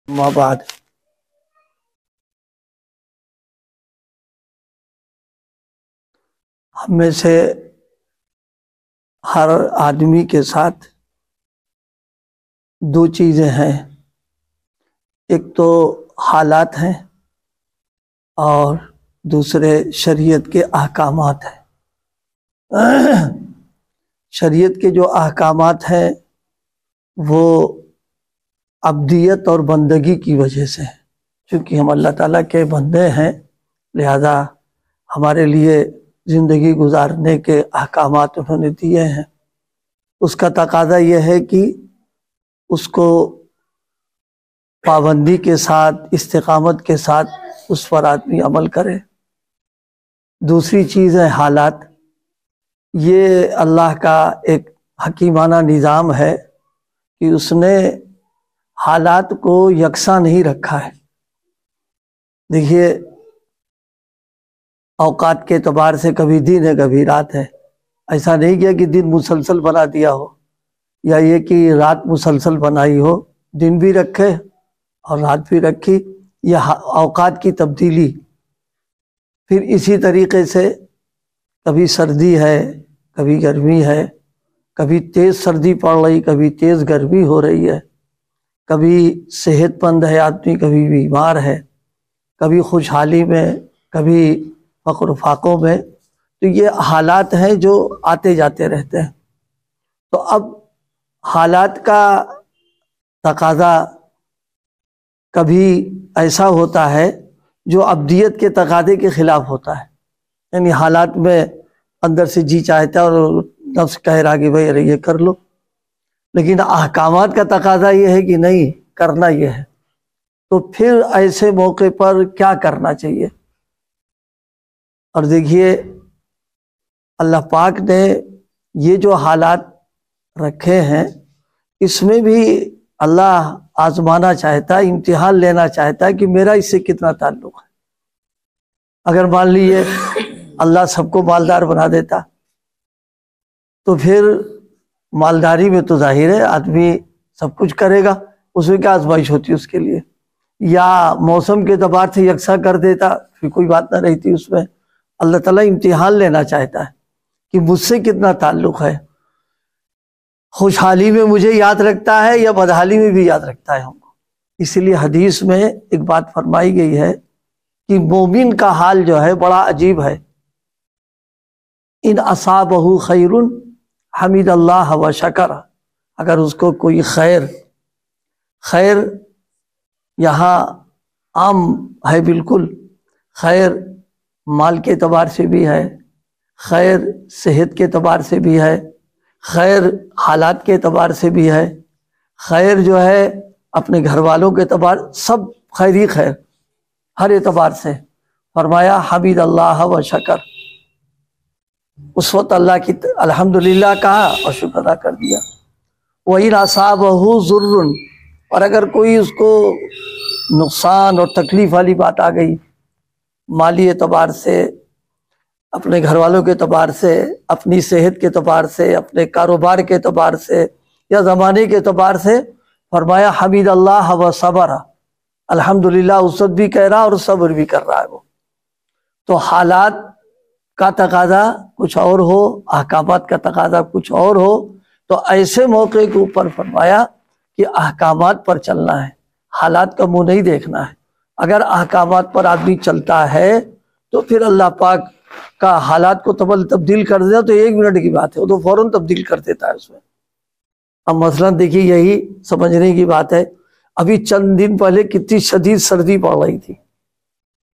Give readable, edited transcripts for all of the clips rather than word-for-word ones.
اما بعد، ہم میں سے ہر آدمی کے ساتھ دو چیزیں ہیں، ایک تو حالات ہیں اور دوسرے شریعت کے احکامات ہیں۔ شریعت کے جو احکامات ہیں وہ عبدیت اور بندگی کی وجہ سے ہیں، چونکہ ہم اللہ تعالیٰ کے بندے ہیں، لہذا ہمارے لیے زندگی گزارنے کے احکامات انہوں نے دیے ہیں۔ اس کا تقاضا یہ ہے کہ اس کو پابندی کے ساتھ، استقامت کے ساتھ اس پر آدمی عمل کرے۔ دوسری چیز ہے حالات۔ یہ اللہ کا ایک حکیمانہ نظام ہے کہ اس نے حالات کو یکساں نہیں رکھا ہے۔ دیکھیے، اوقات کے اعتبار سے کبھی دن ہے کبھی رات ہے، ایسا نہیں کیا کہ دن مسلسل بنا دیا ہو یا یہ کہ رات مسلسل بنائی ہو، دن بھی رکھے اور رات بھی رکھی، یہ اوقات کی تبدیلی۔ پھر اسی طریقے سے کبھی سردی ہے کبھی گرمی ہے، کبھی تیز سردی پڑ رہی کبھی تیز گرمی ہو رہی ہے، کبھی صحت مند ہے آدمی کبھی بیمار ہے، کبھی خوشحالی میں کبھی فقر و فاقوں میں۔ تو یہ حالات ہیں جو آتے جاتے رہتے ہیں۔ تو اب حالات کا تقاضا کبھی ایسا ہوتا ہے جو عبدیت کے تقاضے کے خلاف ہوتا ہے، یعنی حالات میں اندر سے جی چاہتا ہے اور نفس کہہ رہا کہ بھائی ارے یہ کر لو، لیکن احکامات کا تقاضا یہ ہے کہ نہیں، کرنا یہ ہے۔ تو پھر ایسے موقع پر کیا کرنا چاہیے؟ اور دیکھیے، اللہ پاک نے یہ جو حالات رکھے ہیں اس میں بھی اللہ آزمانا چاہتا ہے، امتحان لینا چاہتا ہے کہ میرا اس سے کتنا تعلق ہے۔ اگر مان لیے اللہ سب کو مالدار بنا دیتا تو پھر مالداری میں تو ظاہر ہے آدمی سب کچھ کرے گا، اس میں کیا آزمائش ہوتی ہے اس کے لیے؟ یا موسم کے اعتبار سے یکساں کر دیتا پھر کوئی بات نہ رہتی اس میں۔ اللہ تعالیٰ امتحان لینا چاہتا ہے کہ مجھ سے کتنا تعلق ہے، خوشحالی میں مجھے یاد رکھتا ہے یا بدحالی میں بھی یاد رکھتا ہے ہم کو۔ اس لیے حدیث میں ایک بات فرمائی گئی ہے کہ مومن کا حال جو ہے بڑا عجیب ہے۔ ان اصابہ خیر حمد اللہ و شکر، اگر اس کو کوئی خیر یہاں عام ہے، بالکل خیر مال کے اعتبار سے بھی ہے، خیر صحت کے اعتبار سے بھی ہے، خیر حالات کے اعتبار سے بھی ہے، خیر جو ہے اپنے گھر والوں کے اعتبار، سب خیر ہی خیر ہر اعتبار سے۔ فرمایا حمد اللہ و شکر، اس وقت اللہ کی الحمدللہ کہا اور شکر ادا کر دیا۔ وَإِنْ أَصَابَهُ ضُرٌّ، اور اگر کوئی اس کو نقصان اور تکلیف والی بات آ گئی، مالی اعتبار سے، اپنے گھر والوں کے اعتبار سے، اپنی صحت کے اعتبار سے، اپنے کاروبار کے اعتبار سے یا زمانے کے اعتبار سے، فرمایا حمد اللہ و صبر، الحمدللہ اس وقت بھی کہہ رہا اور صبر بھی کر رہا ہے وہ۔ تو حالات کا تقاضا کچھ اور ہو، احکامات کا تقاضا کچھ اور ہو، تو ایسے موقع کے اوپر فرمایا کہ احکامات پر چلنا ہے، حالات کا منہ نہیں دیکھنا ہے۔ اگر احکامات پر آدمی چلتا ہے تو پھر اللہ پاک کا حالات کو تبدیل کر دیا تو 1 منٹ کی بات ہے، وہ تو فوراً تبدیل کر دیتا ہے اس میں۔ اب مثلا دیکھیے، یہی سمجھنے کی بات ہے، ابھی چند دن پہلے کتنی شدید سردی پڑ رہی تھی،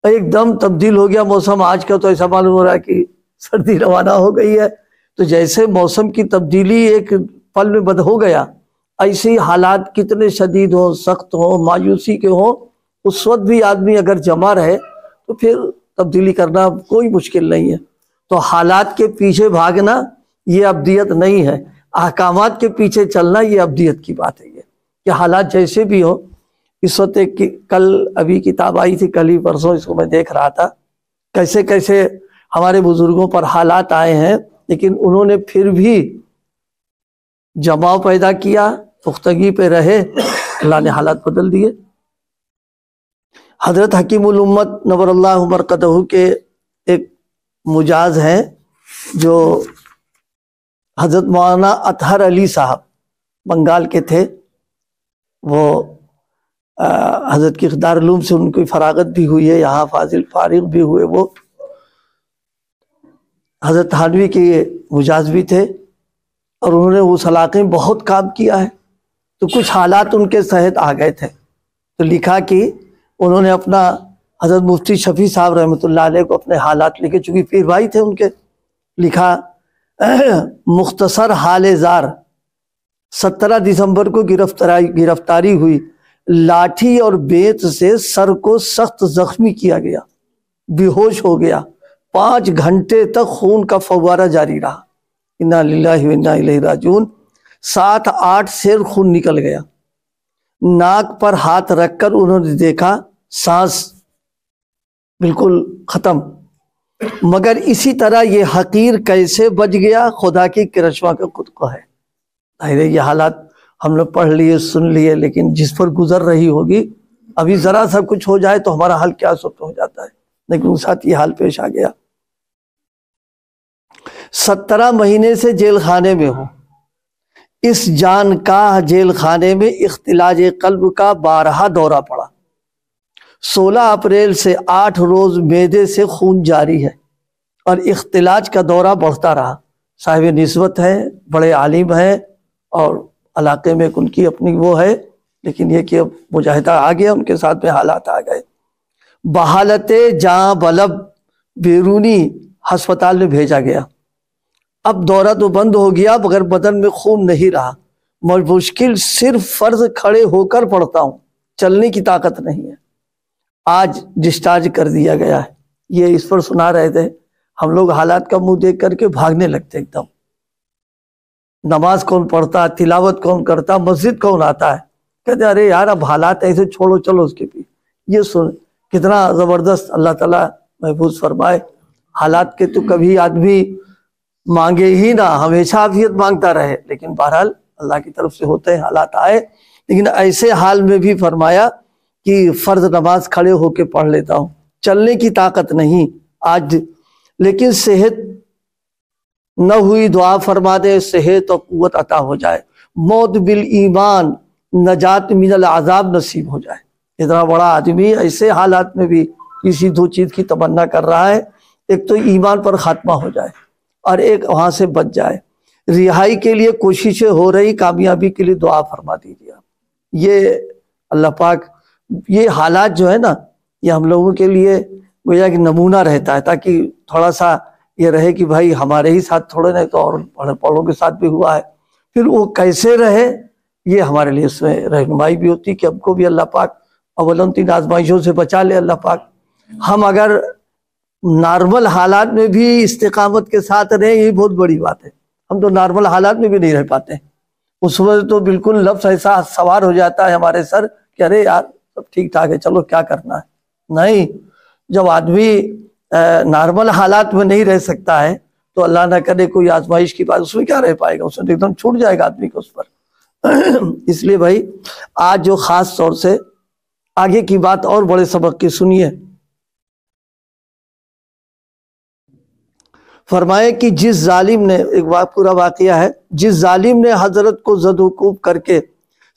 ایک دم تبدیل ہو گیا موسم، آج کا تو ایسا معلوم ہو رہا ہے کہ سردی روانہ ہو گئی ہے۔ تو جیسے موسم کی تبدیلی ایک پل میں بد ہو گیا، ایسے حالات کتنے شدید ہوں، سخت ہوں، مایوسی کے ہوں، اس وقت بھی آدمی اگر جمع رہے تو پھر تبدیلی کرنا کوئی مشکل نہیں ہے۔ تو حالات کے پیچھے بھاگنا یہ عبدیت نہیں ہے، احکامات کے پیچھے چلنا یہ عبدیت کی بات ہے۔ یہ کہ حالات جیسے بھی ہو، اس وقت کل ابھی کتاب آئی تھی، کل ہی پرسوں اس کو میں دیکھ رہا تھا، کیسے کیسے ہمارے بزرگوں پر حالات آئے ہیں، لیکن انہوں نے پھر بھی جماؤ پیدا کیا، پختگی پہ رہے، اللہ نے حالات بدل دیے۔ حضرت حکیم الامت نور اللہ مرقدہ کے ایک مجاز ہیں جو حضرت مولانا اطہر علی صاحب بنگال کے تھے. وہ حضرت کی دارالعلوم سے ان کی فراغت بھی ہوئی ہے, یہاں فاضل فارغ بھی ہوئے. وہ حضرت تھانوی کے مجاز بھی تھے اور انہوں نے اس علاقے میں بہت کام کیا ہے. تو کچھ حالات ان کے تحت آ گئے تھے, تو لکھا کہ انہوں نے اپنا حضرت مفتی شفیع صاحب رحمۃ اللہ علیہ کو اپنے حالات لکھے, چونکہ پیر بھائی تھے ان کے. لکھا مختصر حال زار 17 دسمبر کو گرفتاری ہوئی, لاٹھی اور بیت سے سر کو سخت زخمی کیا گیا, بے ہوش ہو گیا, 5 گھنٹے تک خون کا فوارہ جاری رہا. انا للہ و انا الیہ راجعون. 7-8 سیر خون نکل گیا. ناک پر ہاتھ رکھ کر انہوں نے دیکھا سانس بالکل ختم. مگر اسی طرح یہ حقیر کیسے بچ گیا, خدا کی کرشمہ کا خود کو ہے. یہ حالات ہم نے پڑھ لیے سن لیے, لیکن جس پر گزر رہی ہوگی, ابھی ذرا سا کچھ ہو جائے تو ہمارا حال کیا سب ہو جاتا ہے, لیکن اس ساتھ یہ حال پیش آ گیا. 17 مہینے سے جیل خانے میں ہوں. اس جان کا جیل خانے میں اختلاج قلب کا 12 دورہ پڑا. 16 اپریل سے 8 روز معدے سے خون جاری ہے اور اختلاج کا دورہ بڑھتا رہا. صاحب نسبت ہے, بڑے عالم ہیں اور علاقے میں ان کی اپنی وہ ہے, لیکن یہ کہ اب مجاہدہ آ گیا, ان کے ساتھ میں حالات آ گئے. بحالت جاں بلب بیرونی ہسپتال میں بھیجا گیا. اب دورہ تو بند ہو گیا مگر بدن میں خون نہیں رہا. مشکل صرف فرض کھڑے ہو کر پڑھتا ہوں, چلنے کی طاقت نہیں ہے. آج ڈسچارج کر دیا گیا ہے. یہ اس پر سنا رہے تھے, ہم لوگ حالات کا منہ دیکھ کر کے بھاگنے لگتے ایک دم. نماز کون پڑھتا, تلاوت کون کرتا, مسجد کون آتا ہے, کہتے ارے یار اب حالات ایسے چھوڑو چلو اس کے پیچھے. یہ سن کتنا زبردست, اللہ تعالیٰ محفوظ فرمائے. حالات کے تو کبھی آدمی مانگے ہی نہ, ہمیشہ عافیت مانگتا رہے, لیکن بہرحال اللہ کی طرف سے ہوتے ہیں, حالات آئے. لیکن ایسے حال میں بھی فرمایا کہ فرض نماز کھڑے ہو کے پڑھ لیتا ہوں, چلنے کی طاقت نہیں آج, لیکن صحت نہ ہوئی دعا فرما دے, صحت اور قوت عطا ہو جائے, موت بالایمان, نجات من العذاب نصیب ہو جائے. اتنا بڑا آدمی ایسے حالات میں بھی کسی 2 چیز کی تمنا کر رہا ہے, ایک تو ایمان پر خاتمہ ہو جائے اور ایک وہاں سے بچ جائے. رہائی کے لیے کوششیں ہو رہی, کامیابی کے لیے دعا فرما دیجیے. یہ اللہ پاک, یہ حالات جو ہے نا, یہ ہم لوگوں کے لیے گویا کہ نمونہ رہتا ہے, تاکہ تھوڑا سا یہ رہے کہ بھائی ہمارے ہی ساتھ تھوڑے نہیں تو اور پڑھوں کے ساتھ بھی ہوا ہے. پھر وہ کیسے رہے, یہ ہمارے لیے اس میں رہنمائی بھی ہوتی کہ ہم کو بھی اللہ پاک اولن 3 آزمائشوں سے بچا لے اللہ پاک. ہم اگر نارمل حالات میں بھی استقامت کے ساتھ رہے, یہی بہت بڑی بات ہے. ہم تو نارمل حالات میں بھی نہیں رہ پاتے, اس وقت تو بالکل لفظ ایسا سوار ہو جاتا ہے ہمارے سر کہ ارے یار سب ٹھیک ٹھاک ہے, چلو کیا کرنا ہے. نہیں, جب آدمی نارمل حالات میں نہیں رہ سکتا ہے تو اللہ نہ کرے کوئی آزمائش کی بات, اس میں کیا رہ پائے گا, اس میں ایک دم چھوٹ جائے گا آدمی کو اس پر. اس لیے بھائی آج جو خاص طور سے آگے کی بات اور بڑے سبق کی سنیے. فرمائے کہ جس ظالم نے, ایک پورا واقعہ ہے, جس ظالم نے حضرت کو زد و کوب کر کے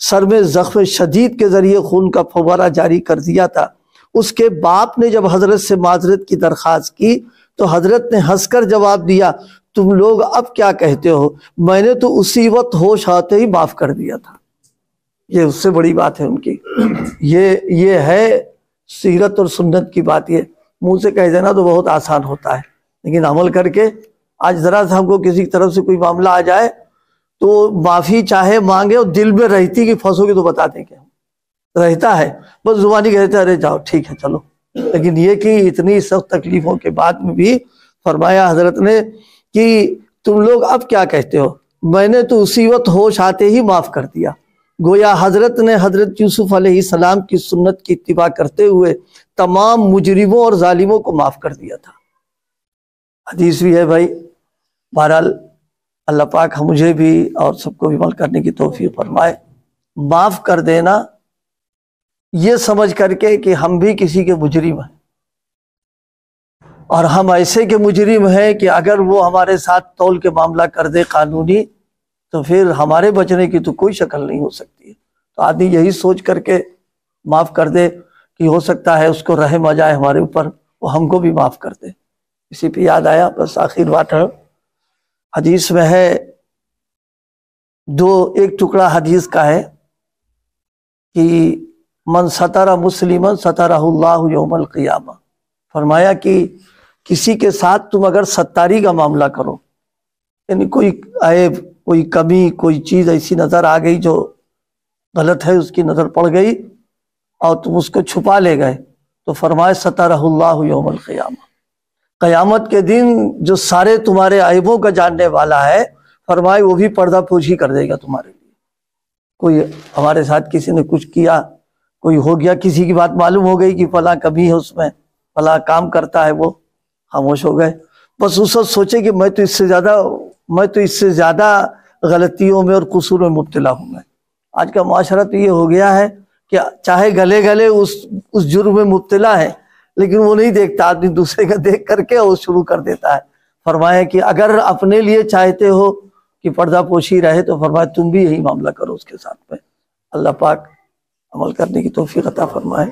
سر میں زخم شدید کے ذریعے خون کا فوارہ جاری کر دیا تھا, اس کے باپ نے جب حضرت سے معذرت کی درخواست کی تو حضرت نے ہنس کر جواب دیا, تم لوگ اب کیا کہتے ہو, میں نے تو اسی وقت ہوش آتے ہی معاف کر دیا تھا. یہ اس سے بڑی بات ہے ان کی. یہ ہے سیرت اور سنت کی بات. یہ منہ سے کہہ دینا تو بہت آسان ہوتا ہے, لیکن عمل کر کے. آج ذرا سا ہم کو کسی طرف سے کوئی معاملہ آ جائے تو معافی چاہے مانگے, اور دل میں رہتی کہ پھنسو گے تو بتا دیں کہ رہتا ہے, بس زبانی کہتے ارے جاؤ ٹھیک ہے چلو. لیکن یہ کہ اتنی سخت تکلیفوں کے بعد میں بھی فرمایا حضرت نے کہ تم لوگ اب کیا کہتے ہو, میں نے تو اسی وقت ہوش آتے ہی معاف کر دیا. گویا حضرت نے حضرت یوسف علیہ السلام کی سنت کی اتباع کرتے ہوئے تمام مجرموں اور ظالموں کو معاف کر دیا تھا. حدیث بھی ہے بھائی. بہرحال اللہ پاک مجھے بھی اور سب کو بھی عمل کرنے کی توفیق فرمائے. معاف کر دینا یہ سمجھ کر کے کہ ہم بھی کسی کے مجرم ہیں، اور ہم ایسے کے مجرم ہیں کہ اگر وہ ہمارے ساتھ تول کے معاملہ کر دے قانونی، تو پھر ہمارے بچنے کی تو کوئی شکل نہیں ہو سکتی ہے۔ تو آدمی یہی سوچ کر کے معاف کر دے کہ ہو سکتا ہے اس کو رحم آ جائے ہمارے اوپر، وہ ہم کو بھی معاف کر دے۔ اسی پہ یاد آیا، بس آخر بات ہے، حدیث میں ہے ایک ٹکڑا حدیث کا ہے کہ من ستر مسلما سترہ اللہ یوم القیامہ، فرمایا کہ کسی کے ساتھ تم اگر ستاری کا معاملہ کرو، یعنی کوئی عیب، کوئی کمی، کوئی چیز ایسی نظر آ گئی جو غلط ہے، اس کی نظر پڑ گئی اور تم اس کو چھپا لے گئے، تو فرمائے سترہ اللہ یوم القیامہ، قیامت کے دن جو سارے تمہارے عیبوں کا جاننے والا ہے، فرمائے وہ بھی پردہ پوشی کر دے گا تمہارے لیے۔ کوئی ہمارے ساتھ کسی نے کچھ کیا، کوئی ہو گیا، کسی کی بات معلوم ہو گئی کہ فلاں کمی ہے اس میں، فلاں کام کرتا ہے، وہ خاموش ہو گئے، بس اس وقت سوچے کہ میں تو اس سے زیادہ غلطیوں میں اور قصور میں مبتلا ہوں میں۔ آج کا معاشرہ تو یہ ہو گیا ہے کہ چاہے گلے گلے اس جرم میں مبتلا ہے، لیکن وہ نہیں دیکھتا، آدمی دوسرے کا دیکھ کر کے وہ شروع کر دیتا ہے۔ فرمایا کہ اگر اپنے لیے چاہتے ہو کہ پردہ پوشی رہے، تو فرمایا تم بھی یہی معاملہ کرو اس کے ساتھ میں۔ اللہ پاک عمل کرنے کی توفیق عطا فرمائے۔